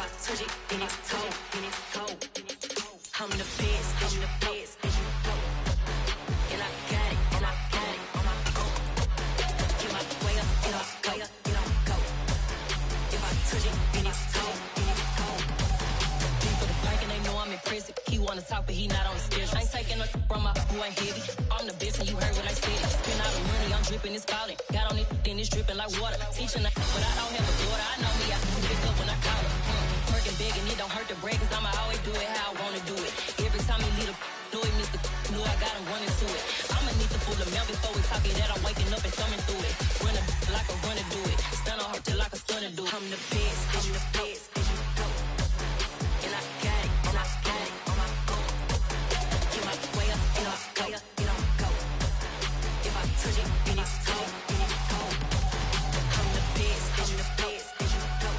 I touch it, then it's cold, then it's cold. I'm the best, and you know. And I got it, and I got it on my own. Get my way up, and I go, and I go. If I touch it, then it's cold, then it's cold. Deep for the bank and they know I'm in prison. He wanna talk, but he not on the schedule. I ain't taking no from my who ain't heavy. I'm the best, and you heard what I said. Spend all the money, I'm dripping, it's falling. Got on it, then it's dripping like water. Teaching, but I don't have a daughter. I know me, I can pick up when I call her. Working big, and it don't hurt to break, cause I'ma always do it how I wanna do it. Every time he lead a know it, Mr. Know I got him running to it. I'ma need to pull the mail before we talk it that I'm waking up and thumbing through it. Run like a runner do it. Stun on her till like a stunner do it. I'm the best, I'm the best, and you know. And I got it, and I got it on my own. Get my way up, and I go, and I go. If I touch it, then it's cold, then it's cold. I'm the best, I'm the best, and you know.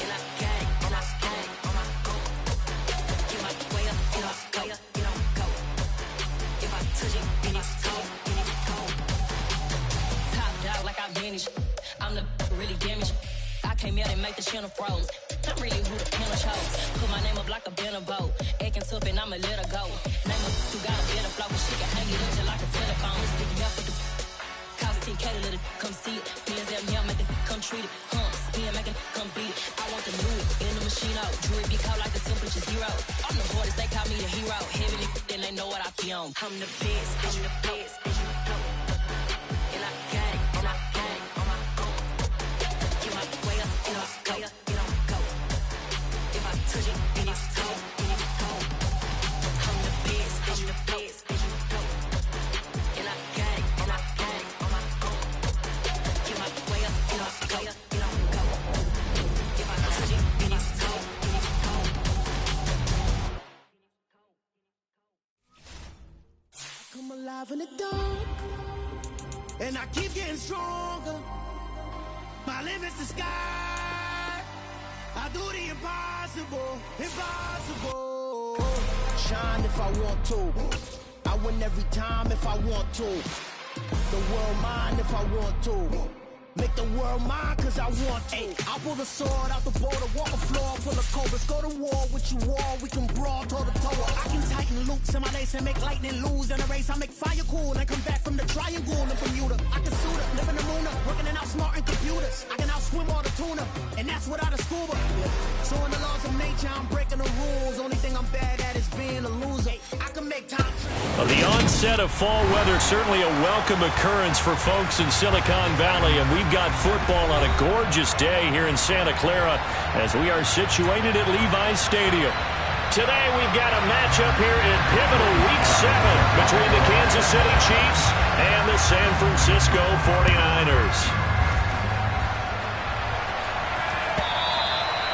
And I got it, and I got it on my own. Get my way up, and I go, and I go. If I touch it, then it's cold, then it's cold. Top dog like I manage. I'm the really damaged. I came out and make the channel froze. I'm really who the panel chose. Put my name up like a banner boat. Acting tough and I'ma let her go. Name her who got a better flow, but she can hang it up just like a telephone. Sticky up with the cost 10K to let it come see it. Me and them here make it come treat it. Spin make it come beat it. I want the new it in the machine out. Jewelry be called like the temperature zero. I'm the hardest, they call me the hero. Heavily, then they know what I be on. I'm the best, I'm the best, and you know. And I got it, and I got it on my own. Get my way up, and I go, and I go. If I touch it, then it's cold, then it's cold. I'm the best, I'm the best, and you know. And I got it, and I got it on my own. Get my way up, and I go, and I go. If I touch it, then it's cold, then it's cold. Come alive in the dark, and I keep getting stronger. My limit's the sky. I do the impossible, impossible. Shine if I want to. I win every time if I want to. The world mine if I want to. Make the world mine cause I want to. I pull the sword out the border, walk a floor full of cobras. Go to war with you all, we can brawl toe to toe. I can tighten loops in my lace and make lightning lose in a race. I make fire cool and come back from the triangle in Bermuda. I can suit up, live in the moon up, working and outsmarting computers. I can outswim all the tuna, and that's without a scuba. So in the laws of nature, I'm breaking the rules. Only thing I'm bad at is being a loser. I can make time. Well, the onset of fall weather, certainly a welcome occurrence for folks in Silicon Valley, and we've got football on a gorgeous day here in Santa Clara as we are situated at Levi's Stadium. Today we've got a matchup here in pivotal Week 7 between the Kansas City Chiefs and the San Francisco 49ers.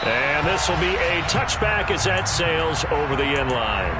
And this will be a touchback as that sails over the end line.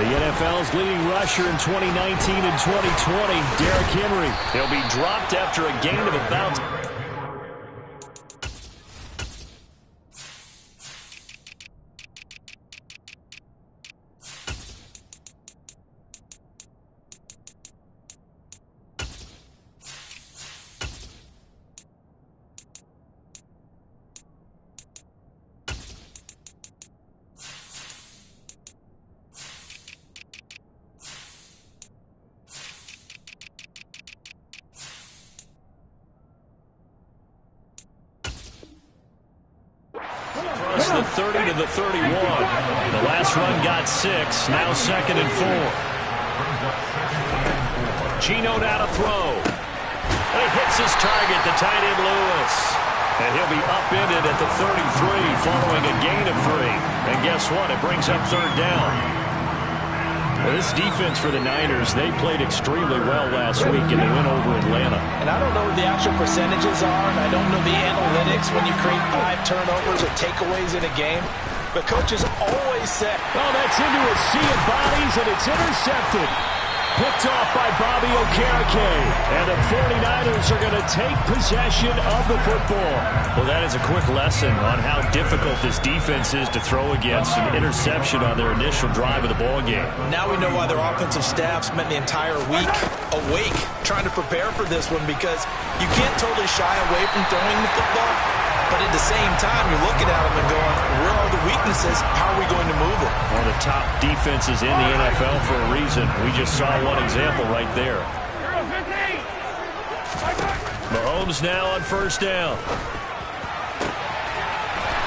The NFL's leading rusher in 2019 and 2020, Derrick Henry. He'll be dropped after a gain of about... the 30 to the 31. The last run got 6. Now 2nd and 4. Geno now to throw. And he hits his target, the tight end Lewis. And he'll be upended at the 33 following a gain of 3. And guess what? It brings up 3rd down. Well, this defense for the Niners, they played extremely well last week in the win over Atlanta. And I don't know what the actual percentages are, and I don't know the analytics when you create 5 turnovers or takeaways in a game. But coaches always say, oh, that's into a sea of bodies, and it's intercepted. Picked off by Bobby Okereke. And the 49ers are going to take possession of the football. Well, that is a quick lesson on how difficult this defense is to throw against an interception on their initial drive of the ballgame. Now we know why their offensive staff spent the entire week awake trying to prepare for this one, because you can't totally shy away from throwing the football. But at the same time, you're looking at them and going, where are the weaknesses? How are we going to move it? One of the top defenses in the NFL for a reason. We just saw one example right there. Mahomes now on first down.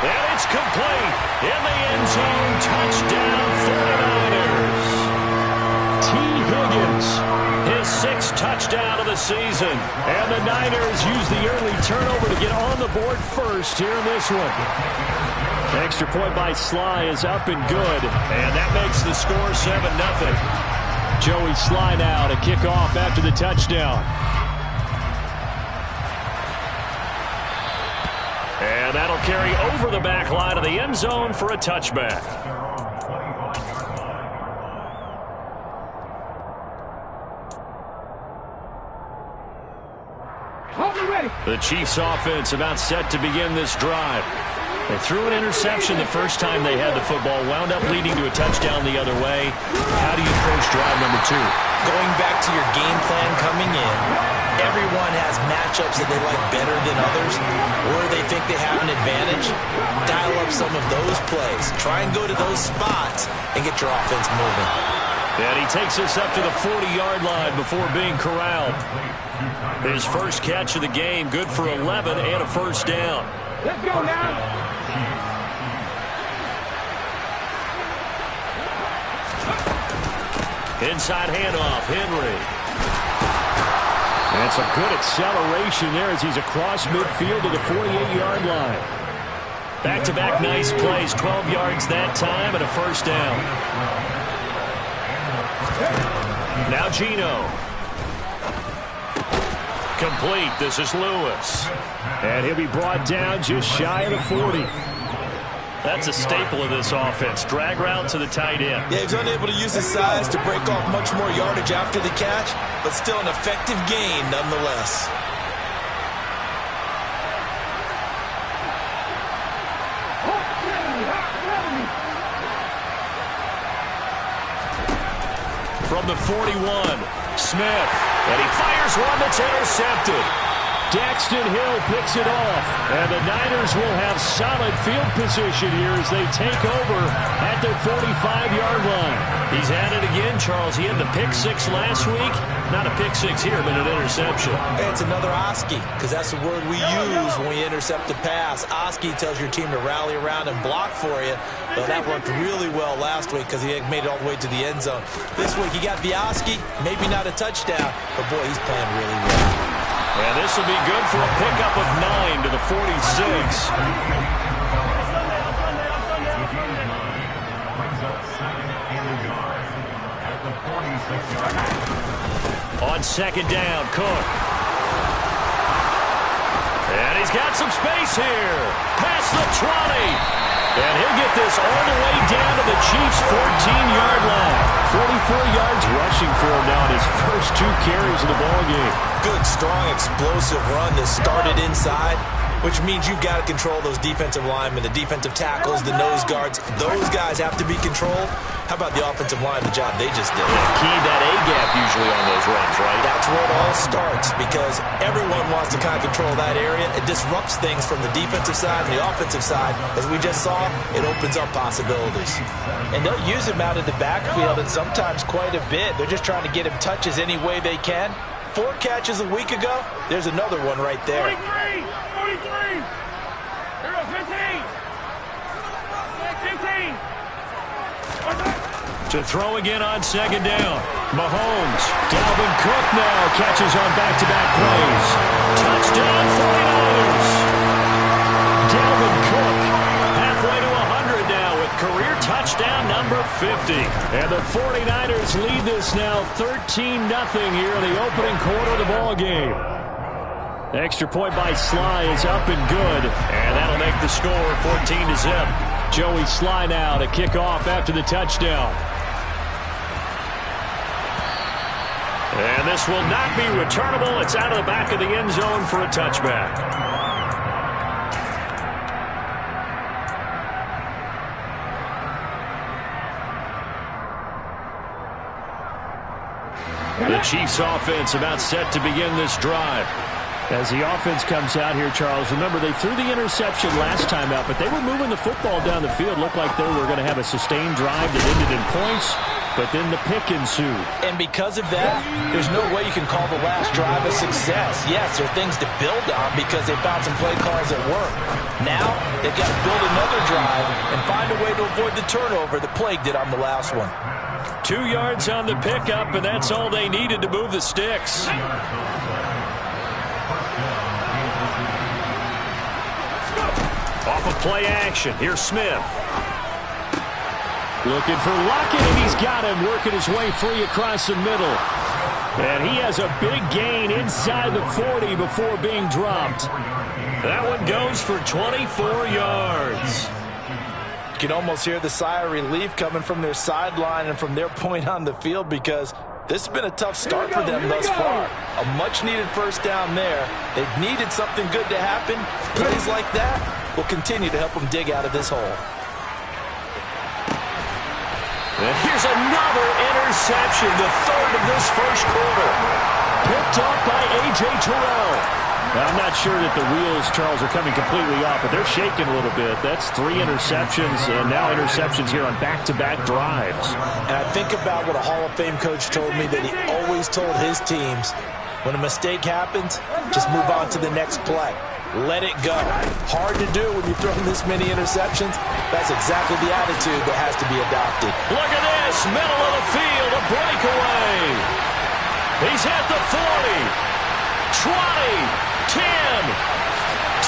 And it's complete. In the end zone, touchdown 49ers. T. Higgins, his 6th touchdown of the season. And the Niners use the early turnover to get on the board first here in this one. Extra point by Sly is up and good. And that makes the score 7-0. Joey Sly now to kick off after the touchdown. And that'll carry over the back line of the end zone for a touchback. The Chiefs offense about set to begin this drive. They threw an interception the first time they had the football, wound up leading to a touchdown the other way. How do you approach drive number 2? Going back to your game plan coming in, everyone has matchups that they like better than others, or they think they have an advantage. Dial up some of those plays. Try and go to those spots and get your offense moving. And he takes us up to the 40-yard line before being corralled. His first catch of the game, good for 11 and a first down. Let's go now. Inside handoff, Henry. And some good acceleration there as he's across midfield to the 48-yard line. Back-to-back nice plays, 12 yards that time and a first down. Now Geno. Complete. This is Lewis. And he'll be brought down just shy of the 40. That's a staple of this offense. Drag route to the tight end. Yeah, he's unable to use his size to break off much more yardage after the catch, but still an effective gain nonetheless. From the 41, Smith. And he fires one that's intercepted. Daxton Hill picks it off. And the Niners will have solid field position here as they take over at their 45-yard line. He's at it again, Charles. He had the pick 6 last week. Not a pick 6 here, but an interception. Hey, it's another Oski, because that's the word we use when we intercept the pass. Oski tells your team to rally around and block for you. But that worked really well last week because he made it all the way to the end zone. This week he got the Oski, maybe not a touchdown, but boy, he's playing really well. And this will be good for a pickup of 9 to the 46. On second down, Cook. And he's got some space here. Past the 20. And he'll get this all the way down to the Chiefs' 14-yard line. 44 yards rushing for him now in his first 2 carries of the ballgame. Good, strong, explosive run that started inside, which means you've got to control those defensive linemen, the defensive tackles, the nose guards. Those guys have to be controlled. How about the offensive line, the job they just did? Yeah, key that A-gap usually on those runs, right? That's where it all starts, because everyone wants to kind of control that area. It disrupts things from the defensive side and the offensive side. As we just saw, it opens up possibilities. And they'll use him out of the backfield, and sometimes quite a bit. They're just trying to get him touches any way they can. 4 catches a week ago, there's another one right there. 43! 43! 15! 15! To throw again on second down. Mahomes. Dalvin Cook now catches on back-to-back plays. Touchdown 49ers. Dalvin Cook halfway to 100 now with career touchdowns. touchdown number 50. And the 49ers lead this now 13-0 here in the opening quarter of the ball game. Extra point by Sly is up and good, and that'll make the score 14-0. Joey Sly now to kick off after the touchdown. And this will not be returnable. It's out of the back of the end zone for a touchback. The Chiefs offense about set to begin this drive. As the offense comes out here, Charles, remember they threw the interception last time out, but they were moving the football down the field. Looked like they were going to have a sustained drive that ended in points, but then the pick ensued. And because of that, there's no way you can call the last drive a success. Yes, there are things to build on because they found some play calls that work. Now, they've got to build another drive and find a way to avoid the turnover the Plague did on the last one. 2 yards on the pickup, and that's all they needed to move the sticks. Off of play action. Here's Smith. Looking for Lockett, and he's got him working his way free across the middle. And he has a big gain inside the 40 before being dropped. That one goes for 24 yards. You can almost hear the sigh of relief coming from their sideline and from their point on the field because this has been a tough start for them thus far. A much-needed first down there. They've needed something good to happen. Plays like that will continue to help them dig out of this hole. And here's another interception, the third of this first quarter. Picked up by A.J. Terrell. Now, I'm not sure that the wheels, Charles, are coming completely off, but they're shaking a little bit. That's 3 interceptions, and now interceptions here on back-to-back drives. And I think about what a Hall of Fame coach told me that he always told his teams, when a mistake happens, just move on to the next play. Let it go. Hard to do when you're throwing this many interceptions. That's exactly the attitude that has to be adopted. Look at this, middle of the field, a breakaway. He's at the 40, 20, 10,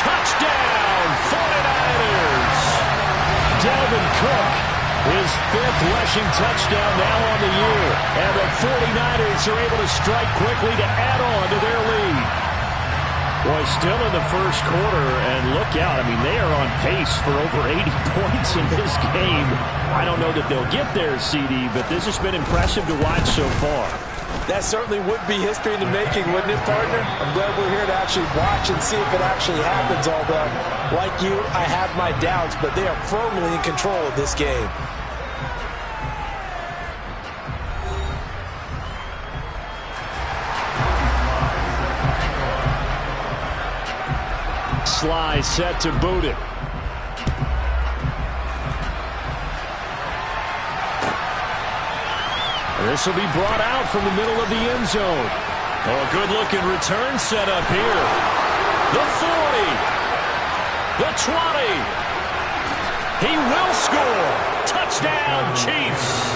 touchdown, 49ers. Dalvin Cook, his 5th rushing touchdown now on the year. And the 49ers are able to strike quickly to add on to their lead. Boy, still in the first quarter, and look out. I mean, they are on pace for over 80 points in this game. I don't know that they'll get there, CD, but this has been impressive to watch so far. That certainly would be history in the making, wouldn't it, partner? I'm glad we're here to actually watch and see if it actually happens, although, like you, I have my doubts, but they are firmly in control of this game. Sly set to boot it. This will be brought out from the middle of the end zone. Oh, a good-looking return set up here. The 40. The 20. He will score. Touchdown, Chiefs.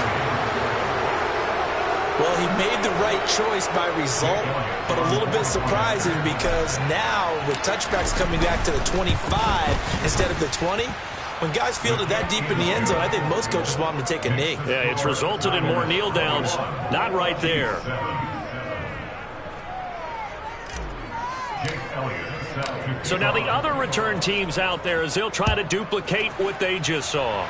Well, he made the right choice by result, but a little bit surprising because now with touchbacks coming back to the 25 instead of the 20, when guys field it that deep in the end zone, I think most coaches want them to take a knee. Yeah, it's resulted in more kneel downs. Not right there. So now the other return teams out there as they'll try to duplicate what they just saw.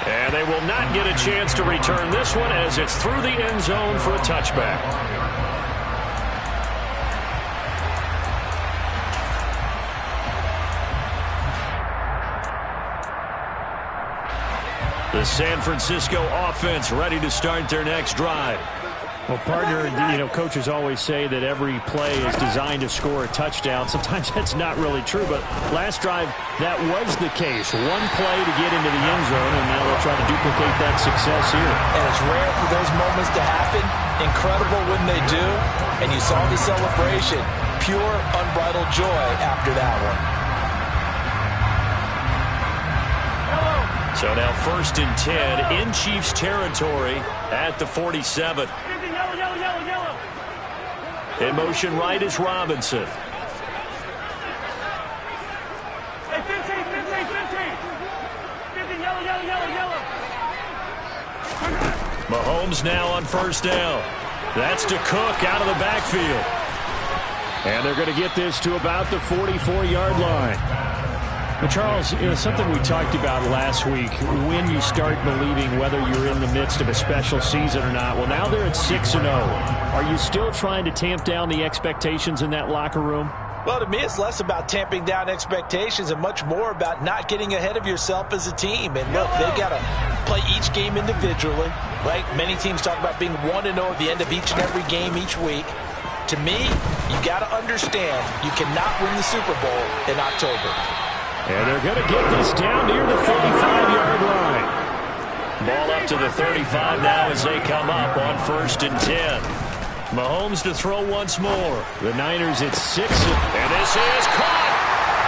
And they will not get a chance to return this one as it's through the end zone for a touchback. The San Francisco offense ready to start their next drive. Well, partner, you know, coaches always say that every play is designed to score a touchdown. Sometimes that's not really true, but last drive, that was the case. One play to get into the end zone, and now they'll try to duplicate that success here. And it's rare for those moments to happen. Incredible when they do. And you saw the celebration. Pure, unbridled joy after that one. So now 1st and 10 in Chiefs territory at the 47. In motion right is Robinson. Hey, 15. Mahomes now on first down. That's to Cook out of the backfield. And they're going to get this to about the 44-yard line. But Charles, something we talked about last week, when you start believing whether you're in the midst of a special season or not. Well, now they're at 6-0. Are you still trying to tamp down the expectations in that locker room? Well, to me, it's less about tamping down expectations and much more about not getting ahead of yourself as a team. And look, they've got to play each game individually, right? Many teams talk about being 1-0 at the end of each and every game each week. To me, you got to understand you cannot win the Super Bowl in October. And they're going to get this down near the 35-yard line. Ball up to the 35 now as they come up on 1st and 10. Mahomes to throw once more. The Niners at 6. And this is caught.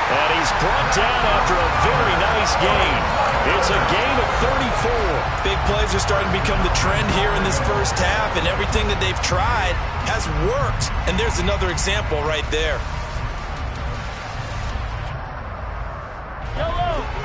And he's brought down after a very nice gain. It's a gain of 34. Big plays are starting to become the trend here in this first half, and everything that they've tried has worked. And there's another example right there.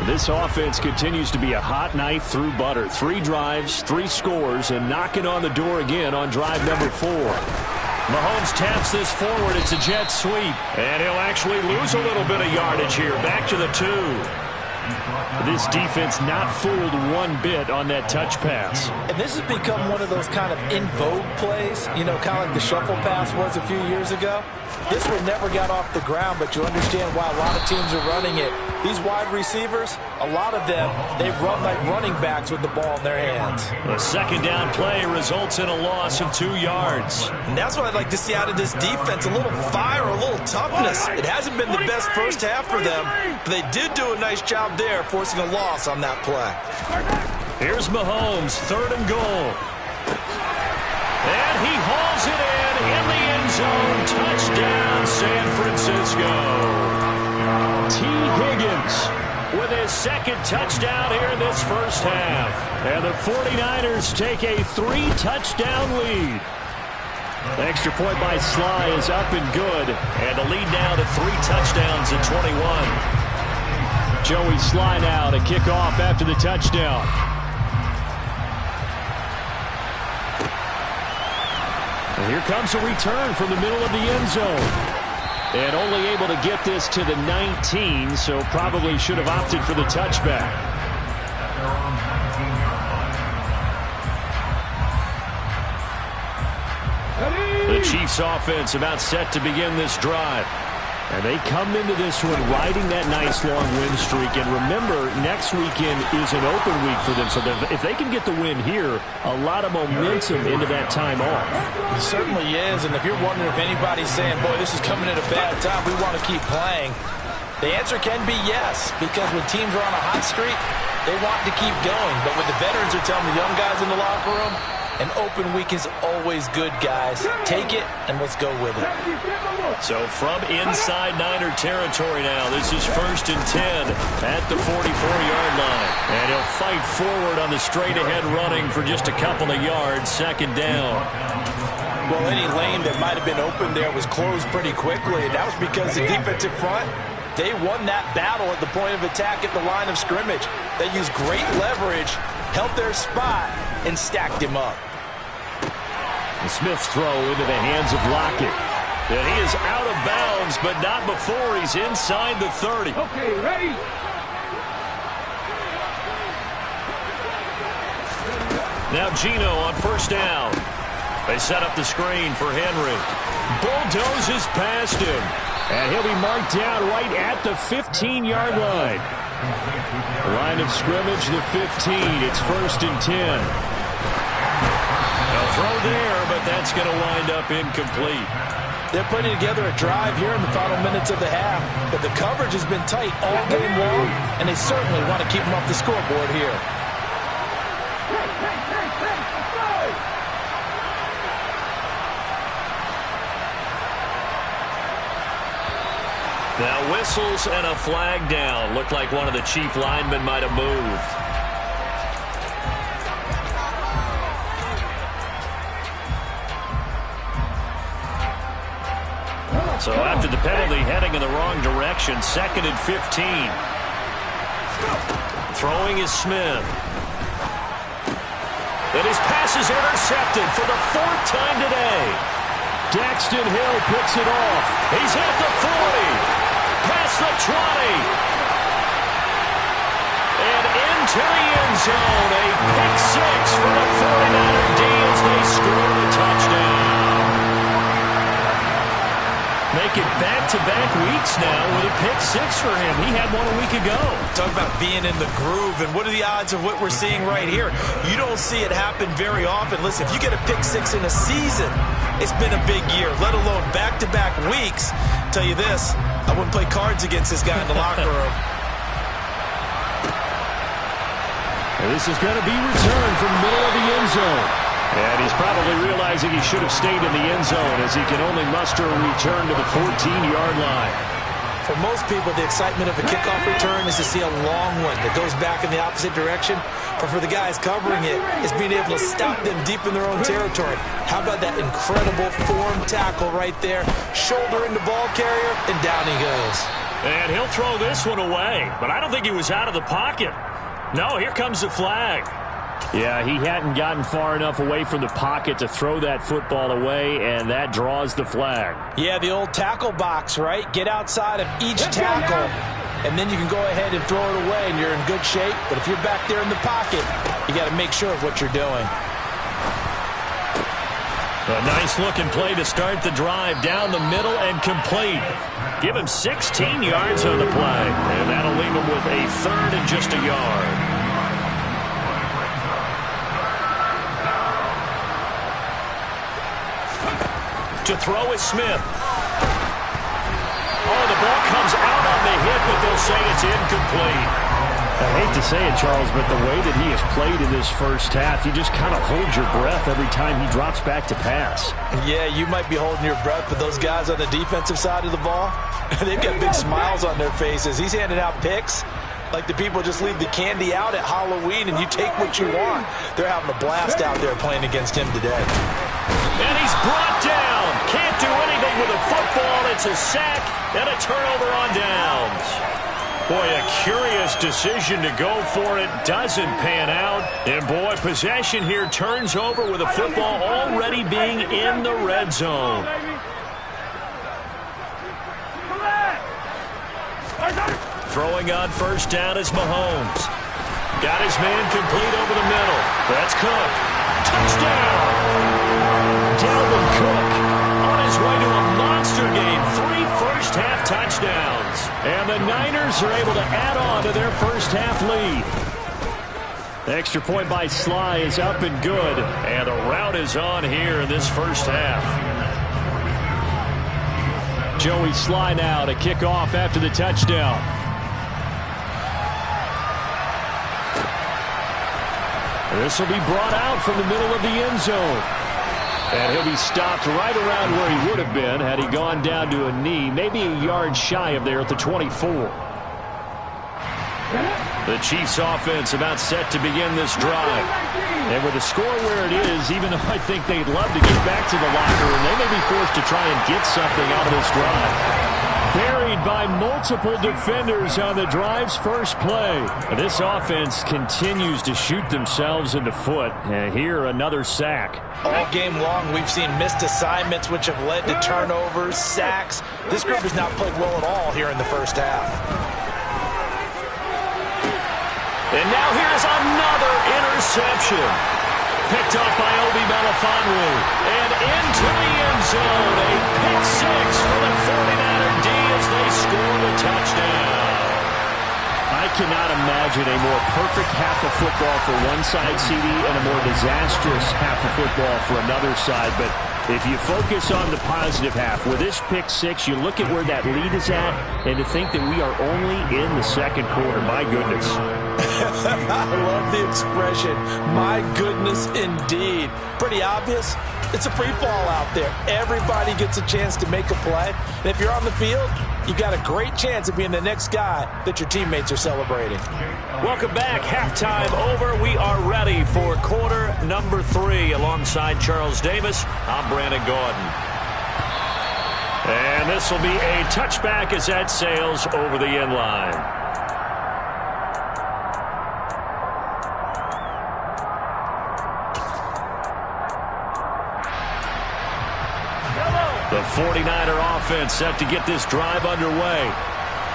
This offense continues to be a hot knife through butter. 3 drives, 3 scores, and knocking on the door again on drive number 4. Mahomes taps this forward. It's a jet sweep. And he'll actually lose a little bit of yardage here. Back to the 2. This defense not fooled one bit on that touch pass. And this has become one of those kind of in vogue plays, kind of like the shuffle pass was a few years ago. This one never got off the ground, but you understand why a lot of teams are running it. These wide receivers, a lot of them, they run like running backs with the ball in their hands. The second down play results in a loss of 2 yards. And that's what I'd like to see out of this defense, a little fire, a little toughness. It hasn't been the best first half for them, but they did do a nice job there, forcing a loss on that play. Here's Mahomes, 3rd and goal. And he hauls it in the end zone. Touchdown, San Francisco. T. Higgins with his 2nd touchdown here in this first half. And the 49ers take a 3-touchdown lead. The extra point by Sly is up and good. And the lead now to 3 touchdowns at 21. Joey Sly now to kick off after the touchdown. And here comes a return from the middle of the end zone. And only able to get this to the 19, so probably should have opted for the touchback. The Chiefs offense about set to begin this drive. And they come into this one riding that nice long win streak. And remember, next weekend is an open week for them. So if they can get the win here, a lot of momentum into that time off. It certainly is. And if you're wondering if anybody's saying, boy, this is coming at a bad time, we want to keep playing, the answer can be yes. Because when teams are on a hot streak, they want to keep going. But what the veterans are telling the young guys in the locker room, an open week is always good, guys. Take it, and let's go with it. So from inside Niner territory now, this is 1st and 10 at the 44-yard line. And he'll fight forward on the straight-ahead running for just a couple of yards, 2nd down. Well, any lane that might have been open there was closed pretty quickly, and that was because the defensive front, they won that battle at the point of attack at the line of scrimmage. They used great leverage, held their spot, and stacked him up. The Smith's throw into the hands of Lockett. And he is out of bounds, but not before he's inside the 30. Okay, ready? Now Geno on 1st down. They set up the screen for Henry. Bulldozes past him. And he'll be marked down right at the 15-yard line. Line of scrimmage, the 15. It's 1st and 10. They'll throw there, but that's going to wind up incomplete. They're putting together a drive here in the final minutes of the half, but the coverage has been tight all game long, and they certainly want to keep them off the scoreboard here. Now whistles and a flag down. Looked like one of the Chief linemen might have moved. So after the penalty, heading in the wrong direction, 2nd and 15. Throwing is Smith. And his pass is intercepted for the 4th time today. Daxton Hill picks it off. He's at the 40. Past the 20. And into the end zone. A pick 6 for the 49er D as they score the touchdown. Make it back-to-back weeks now with a pick 6 for him. He had one a week ago. Talk about being in the groove, and what are the odds of what we're seeing right here? You don't see it happen very often. Listen, if you get a pick 6 in a season, it's been a big year, let alone back-to-back weeks. I'll tell you this, I wouldn't play cards against this guy in the locker room. This is going to be returned from the middle of the end zone. And he's probably realizing he should have stayed in the end zone as he can only muster a return to the 14-yard line. For most people, the excitement of a kickoff return is to see a long one that goes back in the opposite direction. But for the guys covering it, it's being able to stop them deep in their own territory. How about that incredible form tackle right there? Shoulder into ball carrier, and down he goes. And he'll throw this one away. But I don't think he was out of the pocket. No, here comes the flag. Yeah, he hadn't gotten far enough away from the pocket to throw that football away, and that draws the flag. Yeah, the old tackle box, right? Get outside of each tackle, and then you can go ahead and throw it away, and you're in good shape. But if you're back there in the pocket, you got to make sure of what you're doing. A nice-looking play to start the drive down the middle and complete. Give him 16 yards on the play, and that'll leave him with a 3rd and just a yard. To throw is Smith. Oh, the ball comes out on the hit, but they'll say it's incomplete. I hate to say it, Charles, but the way that he has played in this first half, you just kind of hold your breath every time he drops back to pass. Yeah, you might be holding your breath, but those guys on the defensive side of the ball, they've got big smiles on their faces. He's handing out picks like the people just leave the candy out at Halloween and you take what you want. They're having a blast out there playing against him today. And he's brought down. Can't do anything with a football. It's a sack and a turnover on downs. Boy, a curious decision to go for it. Doesn't pan out. And, boy, possession here turns over with a football already being in the red zone. Throwing on first down is Mahomes. Got his man complete over the middle. That's Cook. Touchdown! Dalvin Cook on his way to a monster game. 3 first-half touchdowns. And the Niners are able to add on to their first-half lead. The extra point by Sly is up and good. And the route is on here in this first half. Joey Sly now to kick off after the touchdown. This will be brought out from the middle of the end zone. And he'll be stopped right around where he would have been had he gone down to a knee, maybe a yard shy of there at the 24. The Chiefs offense about set to begin this drive. And with the score where it is, even though I think they'd love to get back to the locker room, they may be forced to try and get something out of this drive. Buried by multiple defenders on the drive's first play. This offense continues to shoot themselves in the foot. And here, another sack. All game long, we've seen missed assignments, which have led to turnovers, sacks. This group has not played well at all here in the first half. And now here's another interception. Picked up by Obi Melifonwu. And into the end zone. A pick 6 for the 49er D as they score the touchdown. I cannot imagine a more perfect half of football for one side, CD, and a more disastrous half of football for another side. But if you focus on the positive half, with this pick 6, you look at where that lead is at, and to think that we are only in the second quarter. My goodness. I love the expression, my goodness indeed. Pretty obvious. It's a free fall out there. Everybody gets a chance to make a play. And if you're on the field, you've got a great chance of being the next guy that your teammates are celebrating. Welcome back. Halftime over. We are ready for quarter number 3. Alongside Charles Davis, I'm Brandon Gordon. And this will be a touchback as that sails over the end line. The 49er offense set to get this drive underway.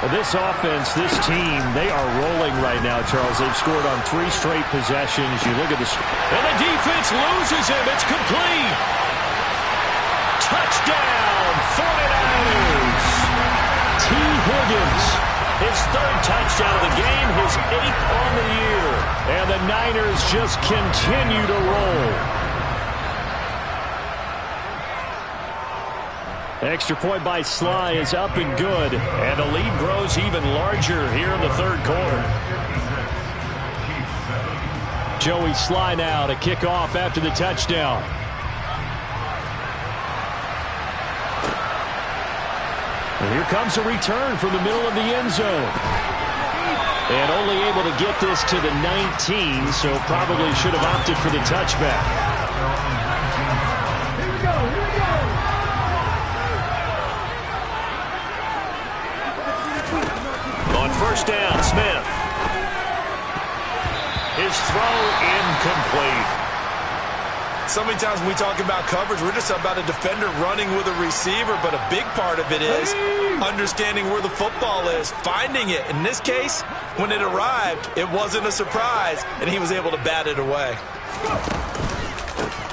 Well, this offense, this team, they are rolling right now, Charles. They've scored on 3 straight possessions. You look at the... And the defense loses him. It's complete. Touchdown, 49ers. T. Higgins, his 3rd touchdown of the game, his 8th on the year. And the Niners just continue to roll. Extra point by Sly is up and good, and the lead grows even larger here in the 3rd quarter. Joey Sly now to kick off after the touchdown. And here comes a return from the middle of the end zone. And only able to get this to the 19, so probably should have opted for the touchback. First down, Smith. His throw incomplete. So many times when we talk about coverage, we're just about a defender running with a receiver, but a big part of it is understanding where the football is, finding it. In this case, when it arrived, it wasn't a surprise, and he was able to bat it away.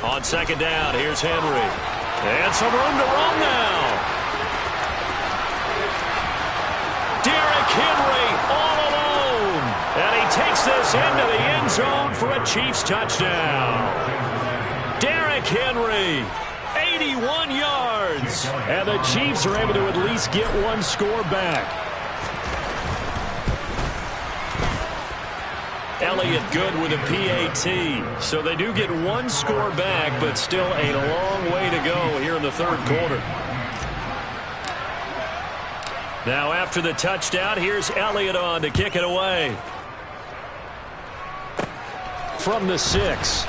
On second down, here's Henry. And some room to run now. Henry all alone, and he takes this into the end zone for a Chiefs touchdown. Derrick Henry, 81 yards, and the Chiefs are able to at least get 1 score back. Elliott good with a PAT, so they do get 1 score back, but still a long way to go here in the 3rd quarter. Now after the touchdown, here's Elliott on to kick it away. From the 6.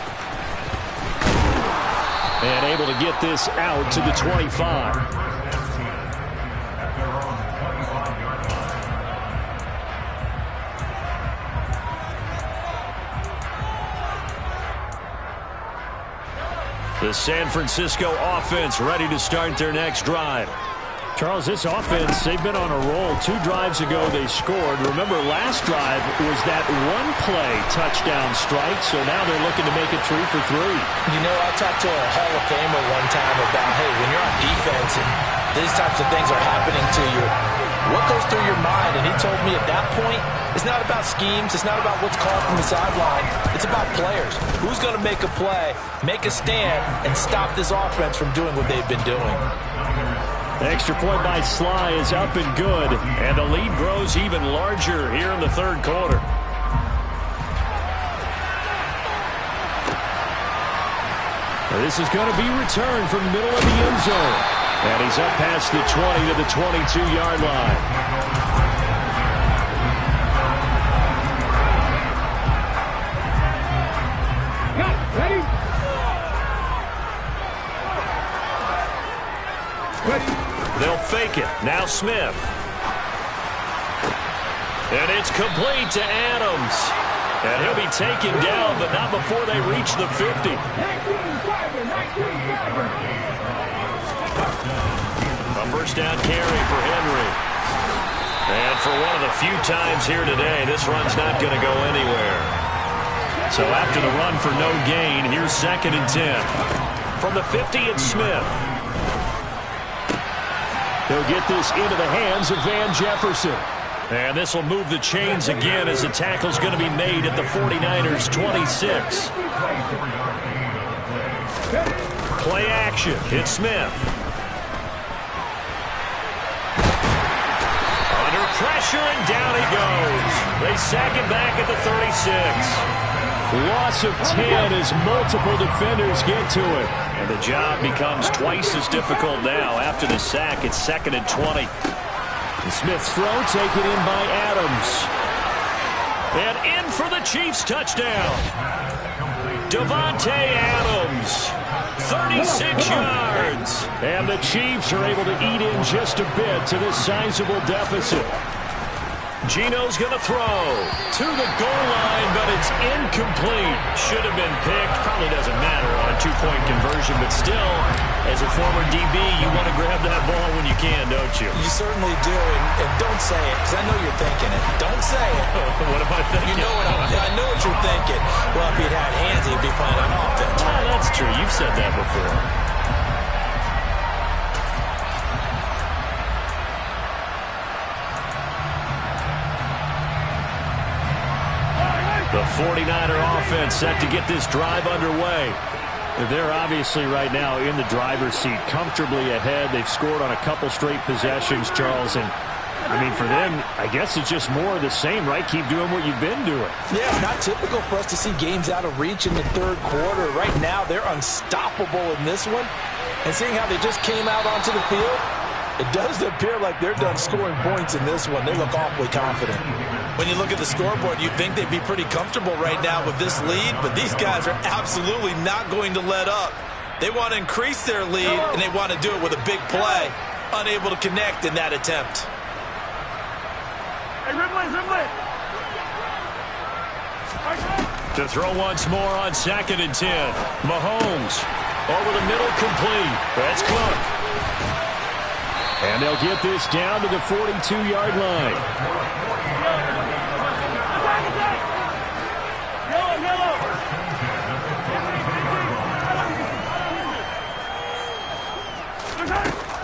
And able to get this out to the 25. The San Francisco offense ready to start their next drive. Charles, this offense, they've been on a roll. 2 drives ago, they scored. Remember, last drive was that 1-play touchdown strike, so now they're looking to make it 3 for 3. You know, I talked to a Hall of Famer one time about, hey, when you're on defense and these types of things are happening to you, what goes through your mind? And he told me at that point, it's not about schemes. It's not about what's called from the sideline. It's about players. Who's going to make a play, make a stand, and stop this offense from doing what they've been doing? Extra point by Sly is up and good, and the lead grows even larger here in the 3rd quarter. This is going to be returned from the middle of the end zone, and he's up past the 20 to the 22-yard line. They'll fake it. Now Smith. And it's complete to Adams. And he'll be taken down, but not before they reach the 50. A first down carry for Henry. And for one of the few times here today, this run's not going to go anywhere. So after the run for no gain, here's 2nd and 10. From the 50, it's Smith. He'll get this into the hands of Van Jefferson. And this will move the chains again as the tackle's going to be made at the 49ers' 26. Play action. It's Smith. Under pressure, and down he goes. They sack him back at the 36. Loss of 10 as multiple defenders get to it. And the job becomes twice as difficult now. After the sack, it's 2nd and 20. And Smith's throw taken in by Adams. And in for the Chiefs touchdown. Davante Adams, 36 yards. And the Chiefs are able to eat in just a bit to this sizable deficit. Gino's going to throw to the goal line, but it's incomplete. Should have been picked. Probably doesn't matter on a two-point conversion, but still, as a former DB, you want to grab that ball when you can, don't you? You certainly do, and don't say it, because I know you're thinking it. Don't say it. What am I thinking? You know I know what you're thinking. Well, if he'd had hands, he'd be playing on offense. Ah, that's true. You've said that before. The 49er offense set to get this drive underway. They're obviously right now in the driver's seat, comfortably ahead. They've scored on a couple straight possessions, Charles. And, I mean, for them, I guess it's just more of the same, right? Keep doing what you've been doing. Yeah, it's not typical for us to see games out of reach in the third quarter. Right now, they're unstoppable in this one. And seeing how they just came out onto the field, it does appear like they're done scoring points in this one. They look awfully confident. When you look at the scoreboard, you'd think they'd be pretty comfortable right now with this lead, but these guys are absolutely not going to let up. They want to increase their lead, and they want to do it with a big play. Unable to connect in that attempt. Hey, Rimley. To throw once more on 2nd and 10. Mahomes over the middle, complete. That's Cook. And they'll get this down to the 42-yard line.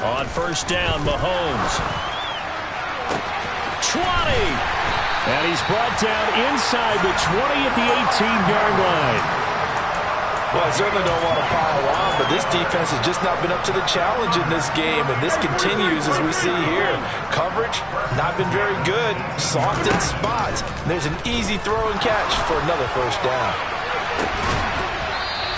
On 1st down, Mahomes. 20. And he's brought down inside the 20 at the 18-yard line. Well, I certainly don't want to pile on, but this defense has just not been up to the challenge in this game, and this continues as we see here. Coverage, not been very good. Soft in spots. There's an easy throw and catch for another 1st down.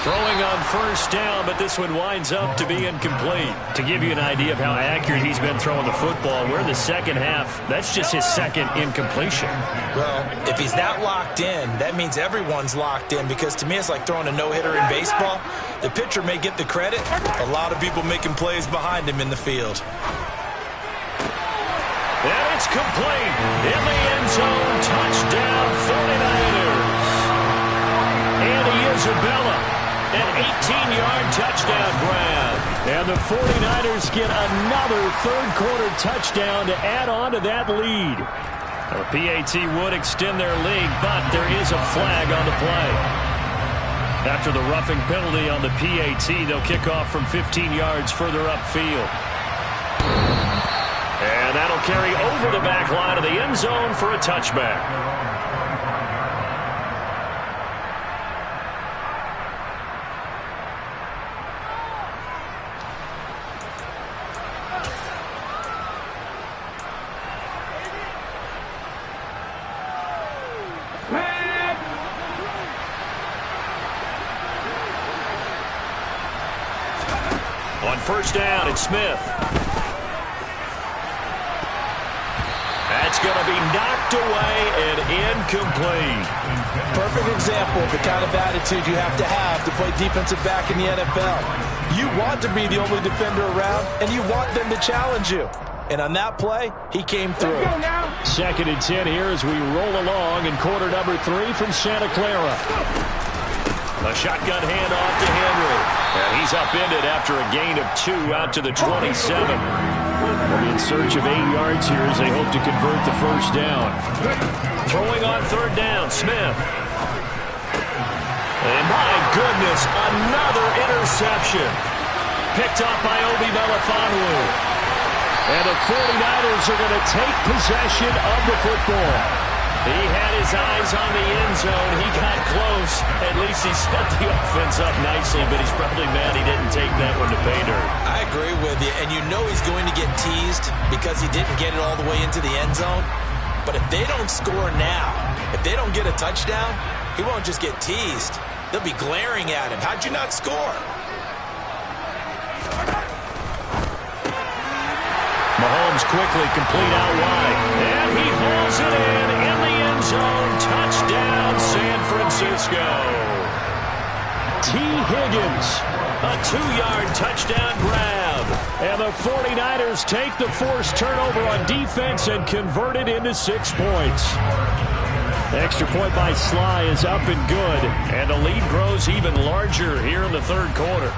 Throwing on 1st down, but this one winds up to be incomplete. To give you an idea of how accurate he's been throwing the football, we're in the second half. That's just his 2nd incompletion. Well, if he's that locked in, that means everyone's locked in, because to me it's like throwing a no-hitter in baseball. The pitcher may get the credit. A lot of people making plays behind him in the field. And it's complete. In the end zone, touchdown 49ers. Andy Isabella. An 18-yard touchdown grab. And the 49ers get another third-quarter touchdown to add on to that lead. The PAT would extend their lead, but there is a flag on the play. After the roughing penalty on the PAT, they'll kick off from 15 yards further upfield. And that'll carry over the back line of the end zone for a touchback. On 1st down, it's Smith. That's going to be knocked away and incomplete. Perfect example of the kind of attitude you have to play defensive back in the NFL. You want to be the only defender around, and you want them to challenge you. And on that play, he came through. 2nd and 10 here as we roll along in quarter number 3 from Santa Clara. A shotgun handoff to Henry. And he's upended after a gain of 2 out to the 27. They'll be in search of 8 yards here as they hope to convert the 1st down. Throwing on 3rd down, Smith. And my goodness, another interception. Picked up by Obi Melifonwu. And the 49ers are going to take possession of the football. He had his eyes on the end zone. He got close. At least he set the offense up nicely, but he's probably mad he didn't take that one to pay dirt. I agree with you, and you know he's going to get teased because he didn't get it all the way into the end zone. But if they don't score now, if they don't get a touchdown, he won't just get teased. They'll be glaring at him. How'd you not score? Mahomes quickly complete out wide. And he hauls it in the end zone. Touchdown, San Francisco. T. Higgins, a 2-yard touchdown grab. And the 49ers take the forced turnover on defense and convert it into 6 points. Extra point by Sly is up and good, and the lead grows even larger here in the third quarter.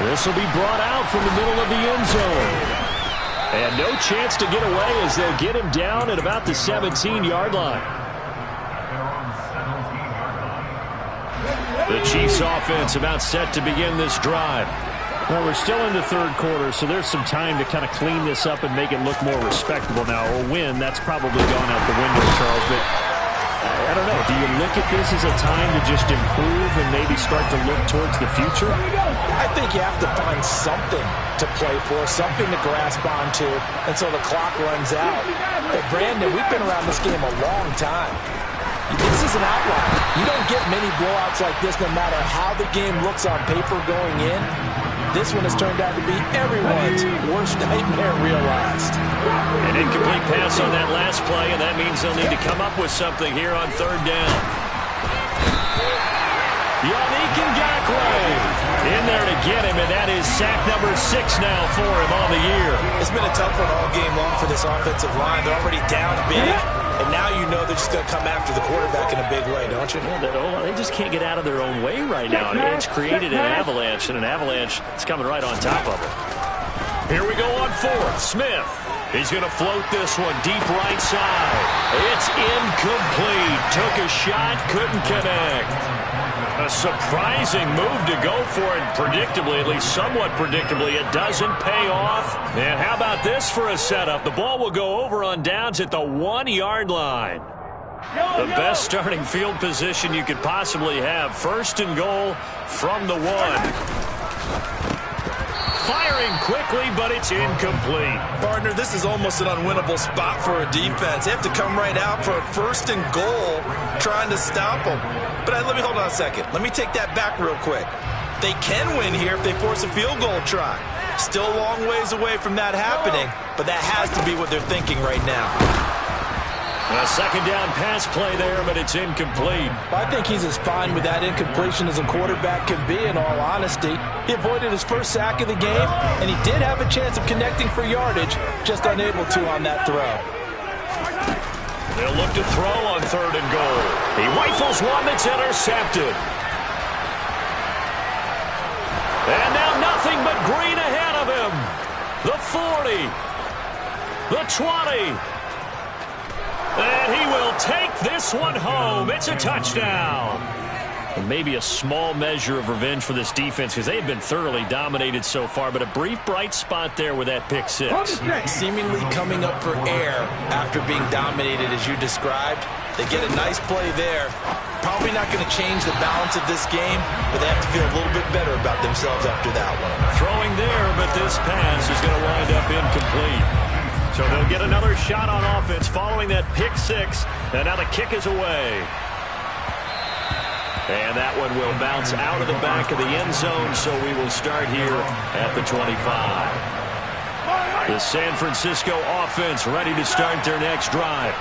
This will be brought out from the middle of the end zone. And no chance to get away as they'll get him down at about the 17-yard line. The Chiefs offense about set to begin this drive. Well, we're still in the third quarter, so there's some time to kind of clean this up and make it look more respectable now. A win, that's probably gone out the window, Charles, but I don't know. Do you look at this as a time to just improve and maybe start to look towards the future? I think you have to find something to play for, something to grasp onto until the clock runs out. But Brandon, we've been around this game a long time. This is an outlier. You don't get many blowouts like this no matter how the game looks on paper going in. This one has turned out to be everyone's worst nightmare realized. An incomplete pass on that last play, and that means they'll need to come up with something here on third down. Yannick Ngakoue in there to get him, and that is sack number 6 now for him on the year. It's been a tough one all game long for this offensive line. They're already down big, and now you know they're just going to come after the quarterback in a big way, don't you? Yeah, they just can't get out of their own way right now. It's created an avalanche, and an avalanche is coming right on top of it. Here we go on fourth. Smith. He's going to float this one deep right side. It's incomplete. Took a shot, couldn't connect. A surprising move to go for it. Predictably, at least somewhat predictably, it doesn't pay off. And how about this for a setup? The ball will go over on downs at the 1-yard line. The best starting field position you could possibly have. First and goal from the 1. Firing quickly, but it's incomplete. Partner, this is almost an unwinnable spot for a defense. They have to come right out for a first and goal trying to stop them. But let me hold on a second. Let me take that back real quick. They can win here if they force a field goal try. Still a long ways away from that happening, but that has to be what they're thinking right now. A second down pass play there, but it's incomplete. I think he's as fine with that incompletion as a quarterback can be, in all honesty. He avoided his first sack of the game, and he did have a chance of connecting for yardage, just unable to on that throw. They'll look to throw on third and goal. He rifles one that's intercepted. And now nothing but green ahead of him. The 40. The 20. And he will take this one home. It's a touchdown. And maybe a small measure of revenge for this defense because they've been thoroughly dominated so far, but a brief bright spot there with that pick 6. Seemingly coming up for air after being dominated as you described. They get a nice play there. Probably not going to change the balance of this game, but they have to feel a little bit better about themselves after that one. Throwing there, but this pass is going to wind up incomplete. So they'll get another shot on offense following that pick 6, and now the kick is away. And that one will bounce out of the back of the end zone, so we will start here at the 25. The San Francisco offense ready to start their next drive.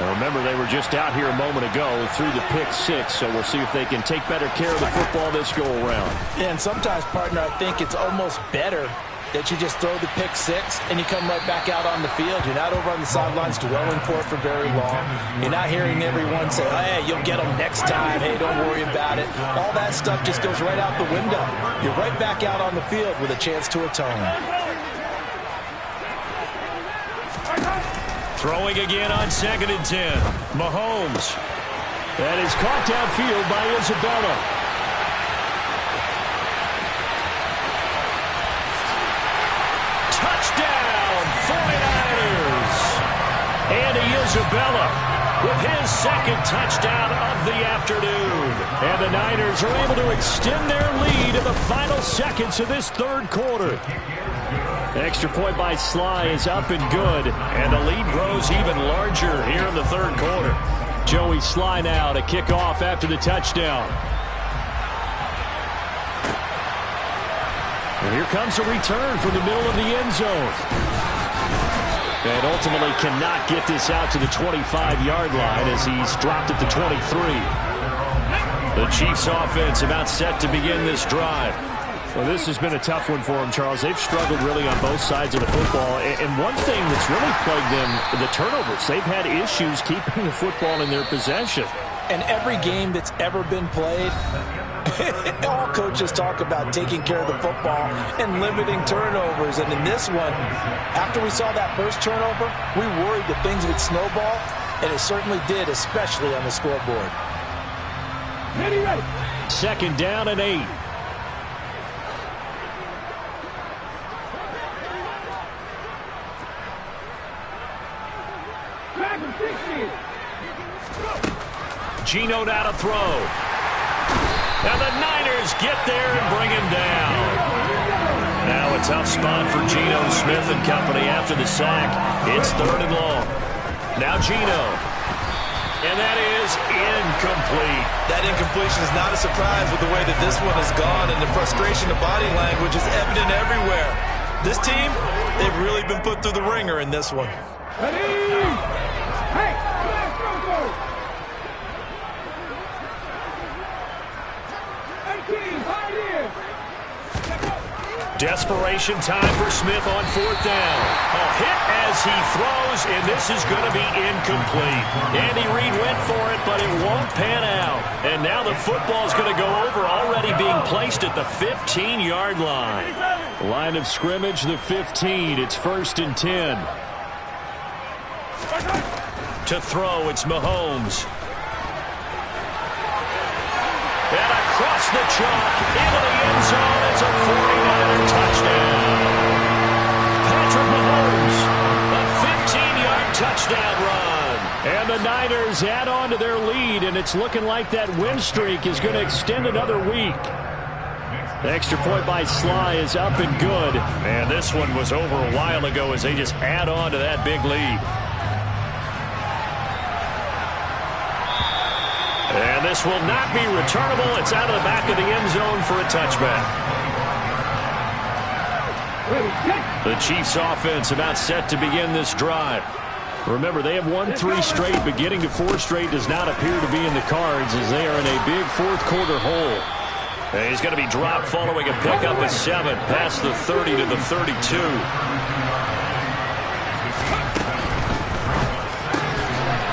Now remember, they were just out here a moment ago through the pick 6, so we'll see if they can take better care of the football this go-around. Yeah, and sometimes, partner, I think it's almost better that you just throw the pick 6 and you come right back out on the field. You're not over on the sidelines dwelling for it for very long. You're not hearing everyone say, hey, you'll get them next time. Hey, don't worry about it. All that stuff just goes right out the window. You're right back out on the field with a chance to atone. Throwing again on 2nd and 10. Mahomes. That is caught downfield by Isabella. Touchdown, 49ers. Andy Isabella with his second touchdown of the afternoon. And the Niners are able to extend their lead in the final seconds of this third quarter. Extra point by Sly is up and good. And the lead grows even larger here in the third quarter. Joey Sly now to kick off after the touchdown. And here comes a return from the middle of the end zone. And ultimately cannot get this out to the 25-yard line as he's dropped at the 23. The Chiefs offense about set to begin this drive. Well, this has been a tough one for them, Charles. They've struggled really on both sides of the football. And one thing that's really plagued them, the turnovers. They've had issues keeping the football in their possession. And every game that's ever been played, all coaches talk about taking care of the football and limiting turnovers. And in this one, after we saw that first turnover, we worried that things would snowball, and it certainly did, especially on the scoreboard. Ready. 2nd down and 8. Back and 60. Geno now to throw. And the Niners get there and bring him down. Now a tough spot for Geno Smith and company after the sack. It's 3rd and long. Now Geno. And that is incomplete. That incompletion is not a surprise with the way that this one has gone, and the frustration of body language is evident everywhere. This team, they've really been put through the ringer in this one. Ready. Hey, let's go. 18, high in. Desperation time for Smith on 4th down. A hit as he throws, and this is going to be incomplete. Andy Reid went for it, but it won't pan out. And now the football is going to go over, already being placed at the 15-yard line. Line of scrimmage, the 15. It's 1st and 10. To throw, it's Mahomes. And across the chalk, into the end zone, it's a 49er touchdown. Patrick Mahomes, a 15-yard touchdown run. And the Niners add on to their lead, and it's looking like that win streak is going to extend another week. The extra point by Sly is up and good. And this one was over a while ago as they just add on to that big lead. And this will not be returnable. It's out of the back of the end zone for a touchback. The Chiefs offense about set to begin this drive. Remember, they have won 3 straight, but getting to 4 straight does not appear to be in the cards as they are in a big 4th quarter hole. And he's going to be dropped following a pickup of 7 past the 30 to the 32.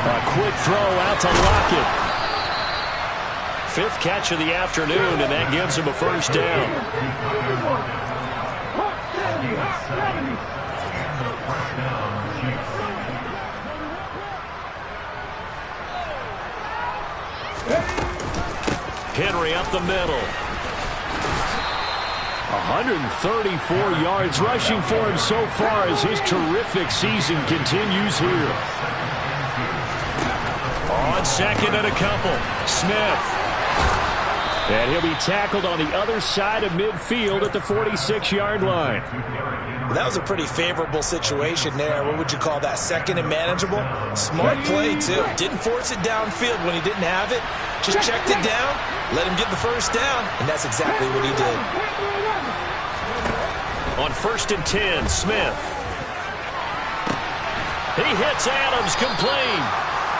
A quick throw out to Lockett. 5th catch of the afternoon, and that gives him a 1st down. Henry up the middle. 134 yards rushing for him so far as his terrific season continues here. On 2nd and a couple, Smith. And he'll be tackled on the other side of midfield at the 46-yard line. That was a pretty favorable situation there. What would you call that? 2nd and manageable? Smart play, too. Didn't force it downfield when he didn't have it. Just checked it down, let him get the 1st down, and that's exactly what he did. On 1st and 10, Smith. He hits Adams complete.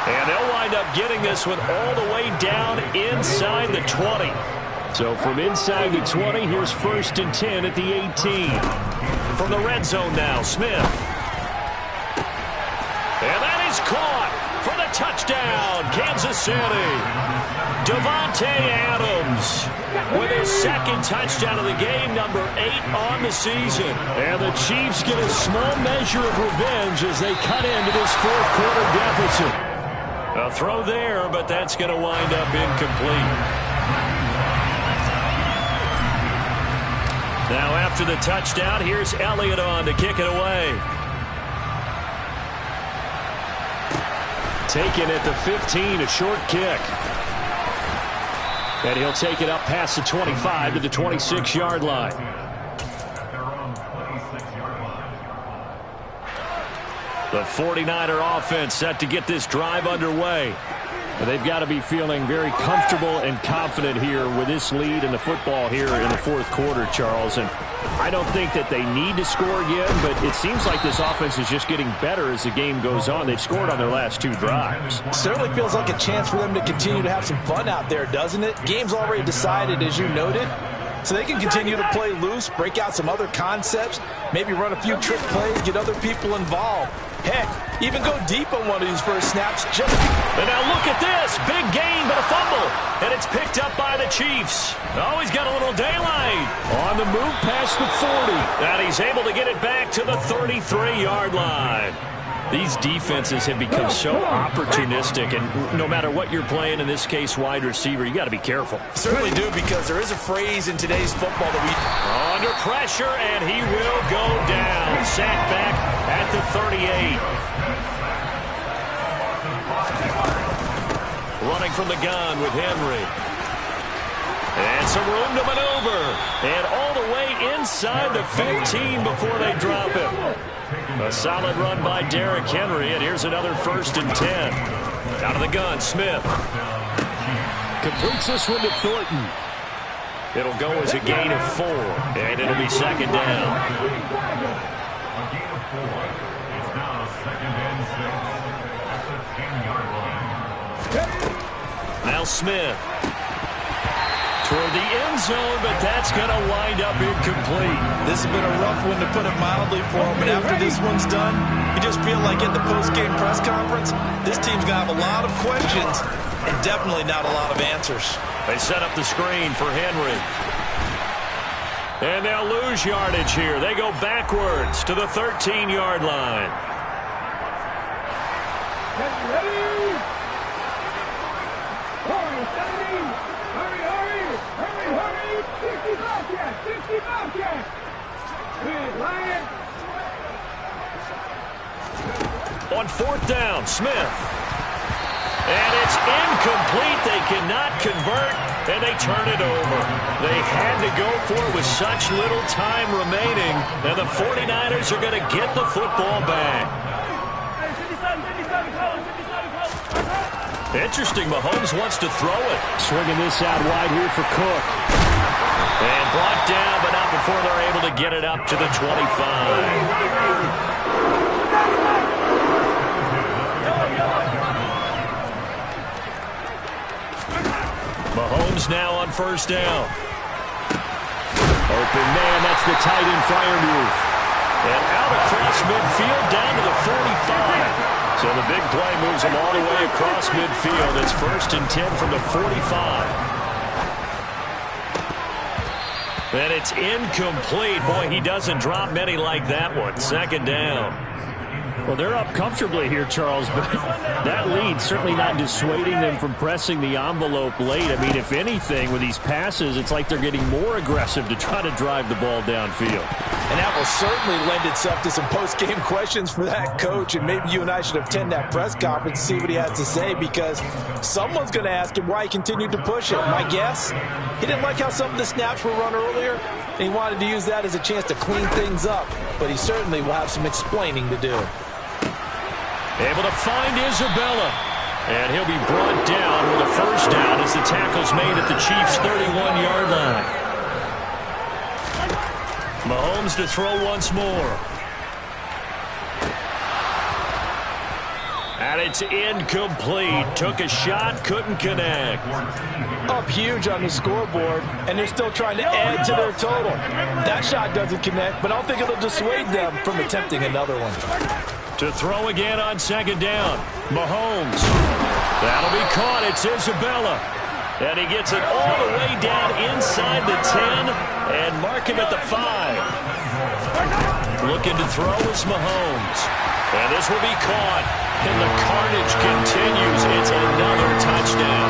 And they'll wind up getting this one all the way down inside the 20. So from inside the 20, here's 1st and 10 at the 18. From the red zone now, Smith. And that is caught for the touchdown, Kansas City. Davante Adams with his 2nd touchdown of the game, number 8 on the season. And the Chiefs get a small measure of revenge as they cut into this 4th quarter deficit. A throw there, but that's going to wind up incomplete. Now after the touchdown, here's Elliott on to kick it away. Taken at the 15, a short kick. And he'll take it up past the 25 to the 26-yard line. The 49er offense set to get this drive underway. They've got to be feeling very comfortable and confident here with this lead in the football here in the fourth quarter, Charles. And I don't think that they need to score again, but it seems like this offense is just getting better as the game goes on. They've scored on their last 2 drives. Certainly feels like a chance for them to continue to have some fun out there, doesn't it? Game's already decided, as you noted. So they can continue to play loose, break out some other concepts, maybe run a few trick plays, get other people involved. Heck, even go deep on one of these first snaps. And now look at this. Big gain, but a fumble. And it's picked up by the Chiefs. Oh, he's got a little daylight. On the move past the 40. And he's able to get it back to the 33-yard line. These defenses have become so opportunistic, and no matter what you're playing, in this case wide receiver, you got to be careful. Certainly do, because there is a phrase in today's football that under pressure, and he will go down. Sacked back at the 38. Running from the gun with Henry. And some room to maneuver. And all the way inside the 15 before they drop him. A solid run by Derrick Henry, and here's another 1st and 10. Out of the gun, Smith. Completes this one to Thornton. It'll go as a gain of 4, and it'll be 2nd down. Now Smith. Toward the end zone, but that's going to wind up incomplete. This has been a rough one, to put it mildly, for him. But after this one's done, you just feel like at the post-game press conference, this team's going to have a lot of questions and definitely not a lot of answers. They set up the screen for Henry. And they'll lose yardage here. They go backwards to the 13-yard line. On 4th down, Smith. And it's incomplete. They cannot convert, and they turn it over. They had to go for it with such little time remaining, and the 49ers are going to get the football back. Interesting, Mahomes wants to throw it. Swinging this out wide here for Cook. And brought down, but not before they're able to get it up to the 25. Mahomes now on 1st down. Open man, that's the tight end flyer move. And out across midfield down to the 45. So the big play moves him all the way across midfield. It's 1st and 10 from the 45. And it's incomplete. Boy, he doesn't drop many like that one. 2nd down. Well, they're up comfortably here, Charles, but that lead certainly not dissuading them from pressing the envelope late. I mean, if anything, with these passes, it's like they're getting more aggressive to try to drive the ball downfield. And that will certainly lend itself to some post-game questions for that coach, and maybe you and I should attend that press conference and see what he has to say, because someone's going to ask him why he continued to push it. My guess, he didn't like how some of the snaps were run earlier, and he wanted to use that as a chance to clean things up, but he certainly will have some explaining to do. Able to find Isabella. And he'll be brought down with a 1st down as the tackle's made at the Chiefs' 31-yard line. Mahomes to throw once more. And it's incomplete. Took a shot, couldn't connect. Up huge on the scoreboard, and they're still trying to add to their total. That shot doesn't connect, but I don't think it'll dissuade them from attempting another one. To throw again on 2nd down. Mahomes. That'll be caught. It's Isabella. And he gets it all the way down inside the 10 and mark him at the 5. Looking to throw is Mahomes. And this will be caught. And the carnage continues. It's another touchdown.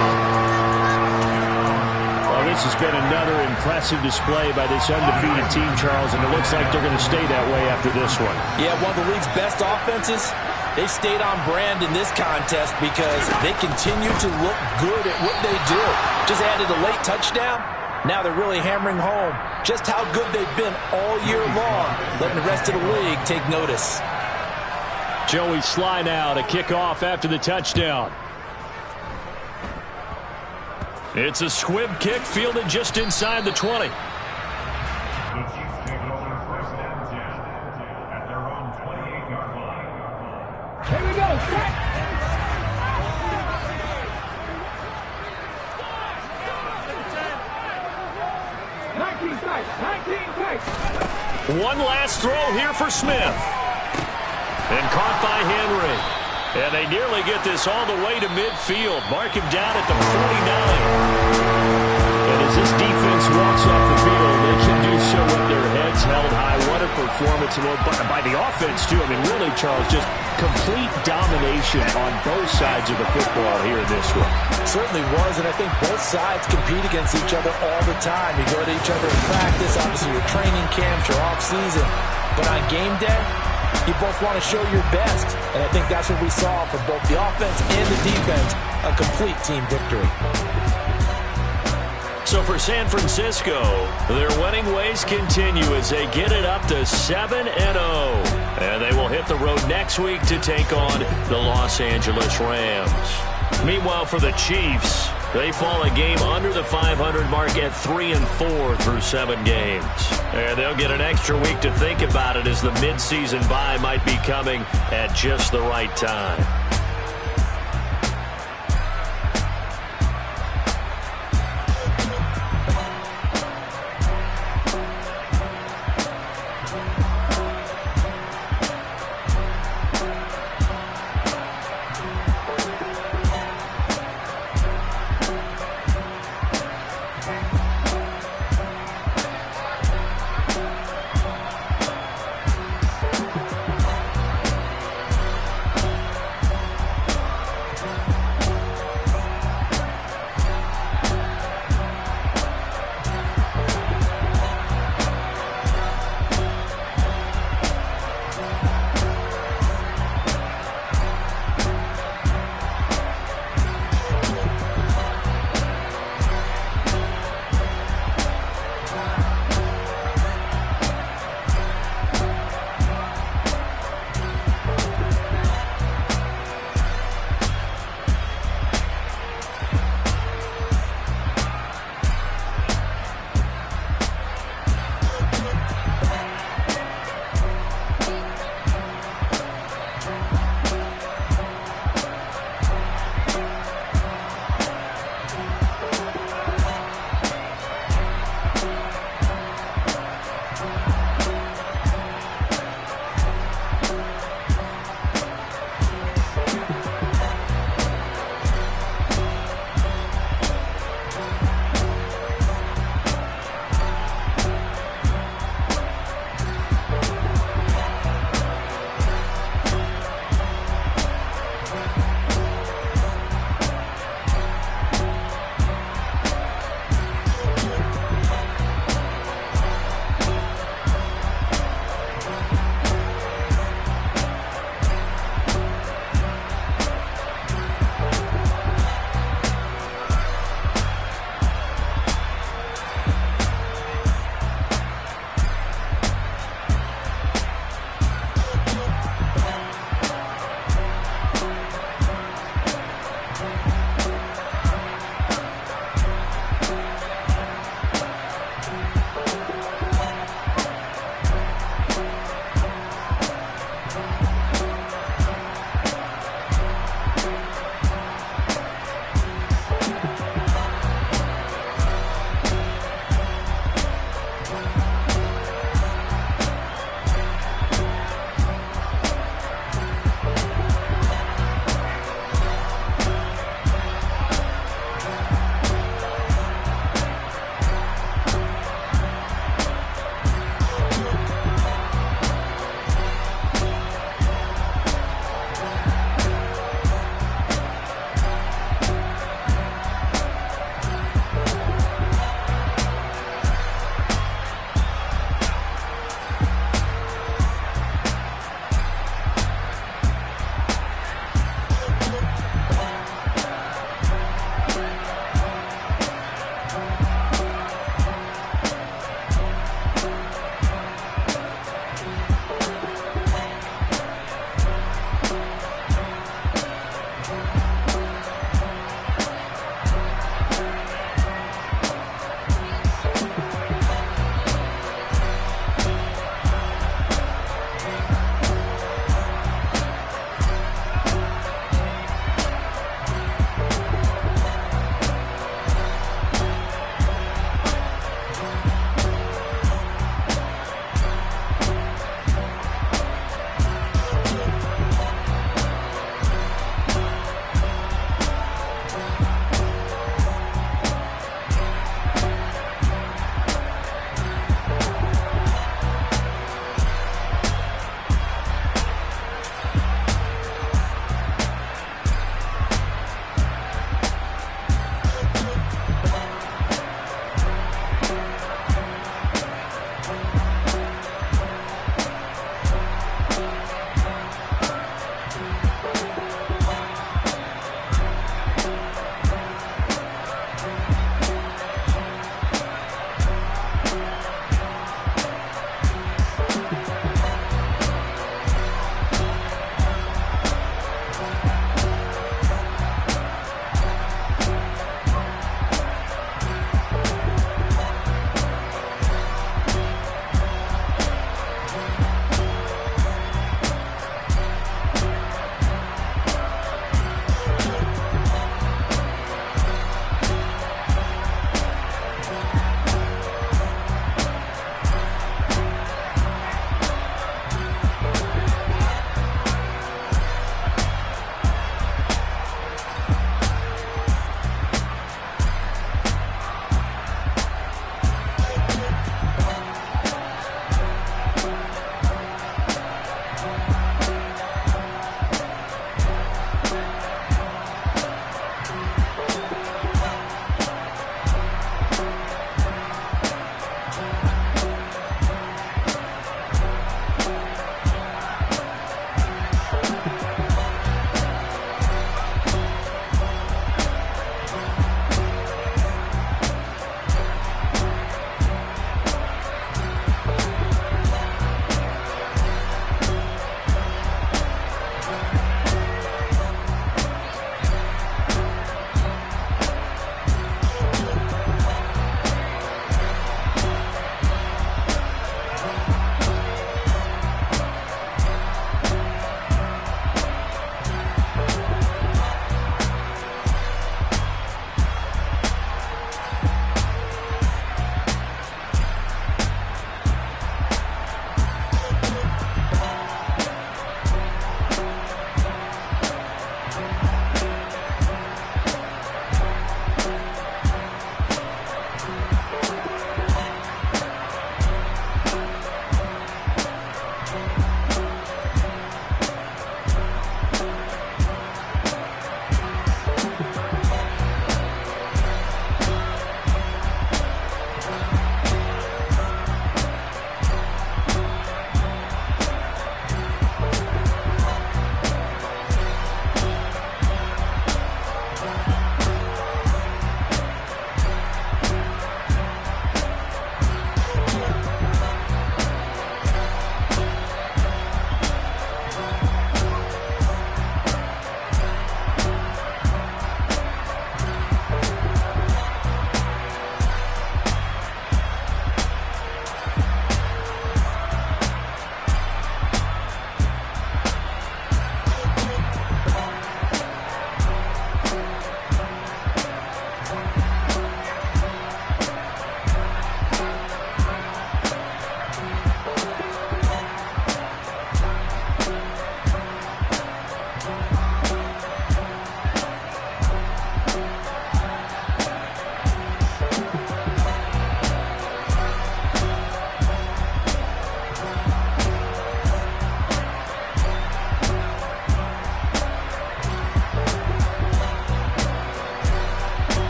Well, this has been another impressive display by this undefeated team, Charles, and it looks like they're going to stay that way after this one. Yeah, one of the league's best offenses. They stayed on brand in this contest because they continue to look good at what they do. Just added a late touchdown. Now they're really hammering home just how good they've been all year long, letting the rest of the league take notice. Joey Sly now to kick off after the touchdown. It's a squib kick fielded just inside the 20. Here we go. Set. One last throw here for Smith. And caught by Henry. And they nearly get this all the way to midfield. Mark him down at the 49. And as this defense walks off the field, they can do so with their heads held high. What a performance by the offense, too. I mean, really, Charles, just complete domination on both sides of the football here in this one. Certainly was, and I think both sides compete against each other all the time. You go to each other in practice, obviously your training camps, your off-season. But on game day, you both want to show your best. And I think that's what we saw from both the offense and the defense, a complete team victory. So for San Francisco, their winning ways continue as they get it up to 7-0. And they will hit the road next week to take on the Los Angeles Rams. Meanwhile, for the Chiefs, they fall a game under the 500 mark at 3-4 through 7 games. And they'll get an extra week to think about it as the midseason bye might be coming at just the right time.